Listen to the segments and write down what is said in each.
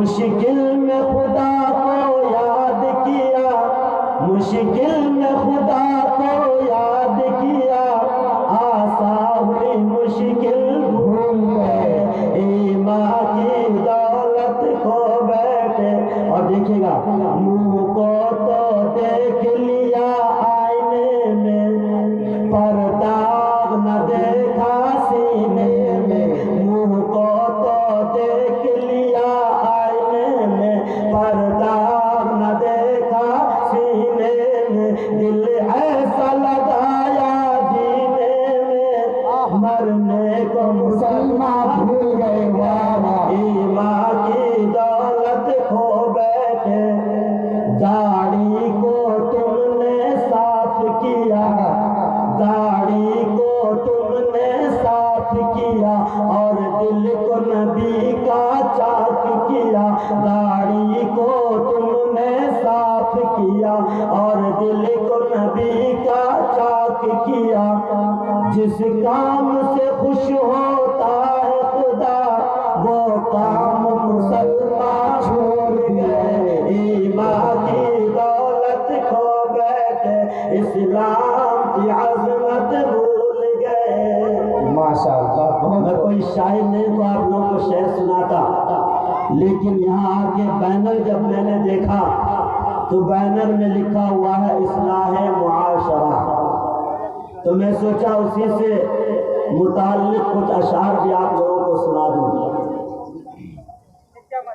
مشکل میں خدا کو یاد کیا، مشکل میں خدا کو یاد کیا، آسان ہوئی مشکل بھول گئے، ایمان کی دولت کھو بیٹھے۔ اور دیکھیے گا، منہ کو تو دیکھ لیا آئینے میں، پر داغ نہ دیکھا سینے میں، منہ کو تو دیکھ لیا آئینے میں، پر داغ نہ دیکھا سینے میں، دل ایسا لگایا جینے میں، مرنے کو مسلمان بھول گئے، ایمان کی دولت کھو بیٹھے۔ داڑھی کو تم نے صاف کیا، داڑھی کو تم نے صاف کیا، اور دل کو نبی کا چاک کیا، داڑھی کو تم نے صاف کیا، اور دل کو نبی کا چاک کیا۔ جس کام سے خوش ہوتا ہے خدا، وہ کام مسلمان چھوڑ گئے، ایمان کی دولت کھو بیٹھے، اسلام کی عظمت بھول گئے۔ ماشاء اللہ، میں کوئی شاعر نہیں تو آپ لوگوں کو شعر سناتا، لیکن یہاں آگے بینر جب میں نے دیکھا تو بینر میں لکھا ہوا ہے اصلاح معاشرہ، تو میں سوچا اسی سے متعلق کچھ اشعار بھی آپ لوگوں کو سنا دوں،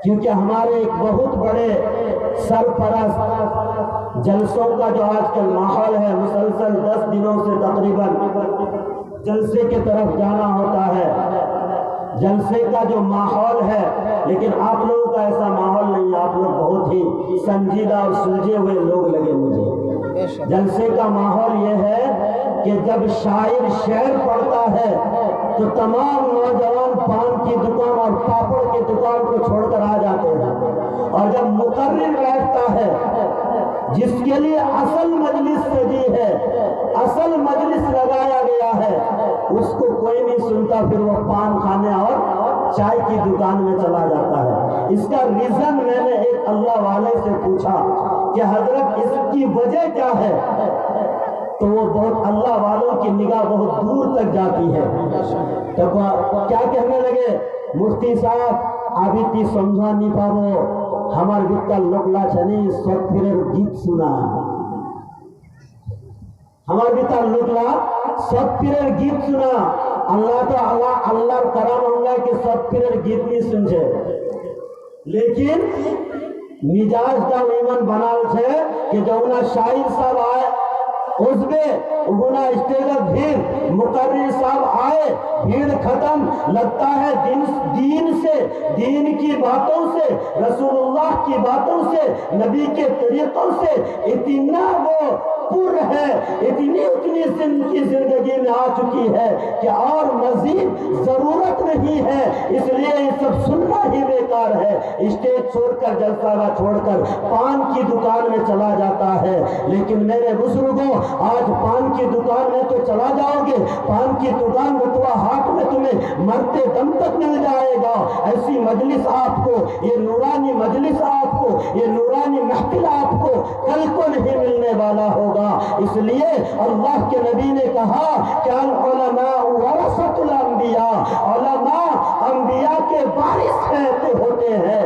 کیونکہ ہمارے ایک بہت بڑے سرپرست جلسوں کا جو آج کل ماحول ہے، مسلسل 10 دنوں سے تقریباً جلسے کی طرف جانا ہوتا ہے، جلسے کا جو ماحول ہے، لیکن آپ لوگوں کا ایسا ماحول نہیں ہے، آپ لوگ بہت ہی سنجیدہ اور سلجھے ہوئے لوگ لگے مجھے۔ جلسے کا ماحول یہ ہے کہ جب شاعر شعر پڑھتا ہے تو تمام نوجوان پان کی دکان اور پاپڑ کی دکان کو چھوڑ کر آ جاتے ہیں، اور جب مقرر بیٹھتا ہے جس کے لیے اصل مجلس سجی ہے، اصل مجلس لگایا گیا ہے، اس کو کوئی نہیں سنتا، پھر وہ پان کھانے اور چائے کی دکان میں چلا جاتا ہے۔ اس کا ریزن میں نے ایک اللہ والے سے پوچھا کہ حضرت اس کی وجہ کیا ہے، تو وہ بہت اللہ والوں کی نگاہ بہت دور تک جاتی ہے، تو کیا کہنے لگے، مفتی صاحب ابھی تی سمجھا نہیں پاو ہمار بیٹا لوکلا چھنی سب پھر گیت سنا، ہمار بیٹا لوکلا سب پھر گیت سنا، اللہ تو اللہ کرم ہوں گا کہ سب پھر گیت نہیں سنجھے، لیکن مزاج کا ایمن بنال چھے کہ جو انہا شاعر صاحب آئے اس میں انہا اسٹیجر بھیڑ مقرر صاحب آئے، بھیڑ ختم، لگتا ہے دین سے، دین کی باتوں سے، رسول اللہ کی باتوں سے، نبی کے طریقوں سے اتنا وہ پر ہے، اتنی کی زندگی میں آ چکی ہے کہ اور مزید ضرورت نہیں ہے، اس لیے یہ سب سننا ہی بیکار ہے، اسٹیج چھوڑ کر جلسہ چھوڑ کر پان کی دکان میں چلا جاتا ہے۔ لیکن میرے بزرگوں، آج پان کی دکان میں تو چلا جاؤ گے، پان کی دکان رتوا ہاتھ میں تمہیں مرتے دم تک مل جائے گا، ایسی مجلس آپ کو، یہ نورانی مجلس آپ کو، یہ نورانی محفل آپ کو کل کو نہیں ملنے والا ہوگا۔ اس لیے اللہ کے نبی نے کہا کہ العلماء ورثۃ الانبیاء، علماء انبیاء کے وارث ہوتے ہیں،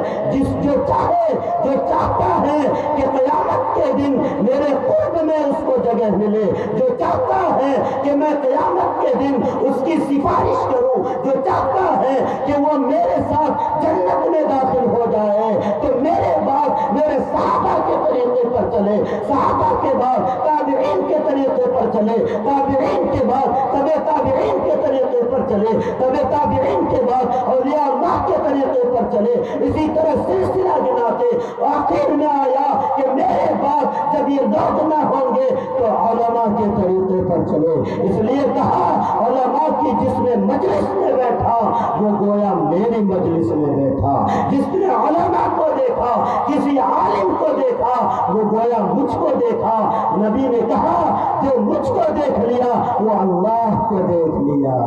جو چاہتا ہے کہ قیامت کے دن میرے قرب میں اس کو جگہ ملے، جو چاہتا ہے کہ میں قیامت کے دن اس کی سفارش کروں، جو چاہتا ہے کہ وہ میرے ساتھ جنت میں داخل ہو جائے، تو میرے بعد میرے صحابہ کے طریقے پر چلے، صحابہ کے بعد تابعین کے طریقے پر چلے، تابعین کے بعد تبع تابعین کے طریقے پر چلے، تبع تابعین کے بعد اولیاء اللہ کے طریقے پر چلے، اسی طرح سلسلہ گناتے، آخر میں آیا کہ میرے بعد جب یہ لوگ نہ ہوں گے تو علماء کے طریقے پر چلے۔ اس لیے کہا علماء کی جس نے مجلس میں بیٹھا وہ گویا میری مجلس میں بیٹھا، جس نے علماء کو دیکھا، کسی عالم کو دیکھا، وہ گویا مجھ کو دیکھا۔ نبی نے کہا جو مجھ کو دیکھ لیا وہ اللہ کو دیکھ لیا۔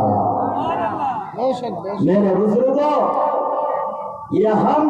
میرے بزرگوں، یہ ہم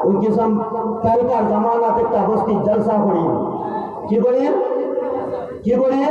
ওই কিসম কালকার জামানাতে একটা বস্তি জলসা করিয়ে কি করিয়ে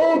1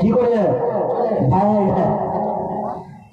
কি করে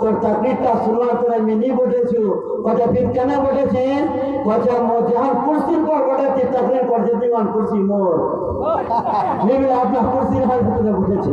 তোর চাকরিটা শুরুয়াত করে মিনি বটেছু কত ফির কেন বটেছি কত মোজার কুরসির পর বটেছি চাকরি করছে দিওয়ান কুরসি মোর মেরে আপনার কুরসির হাল ভিতরে বটেছি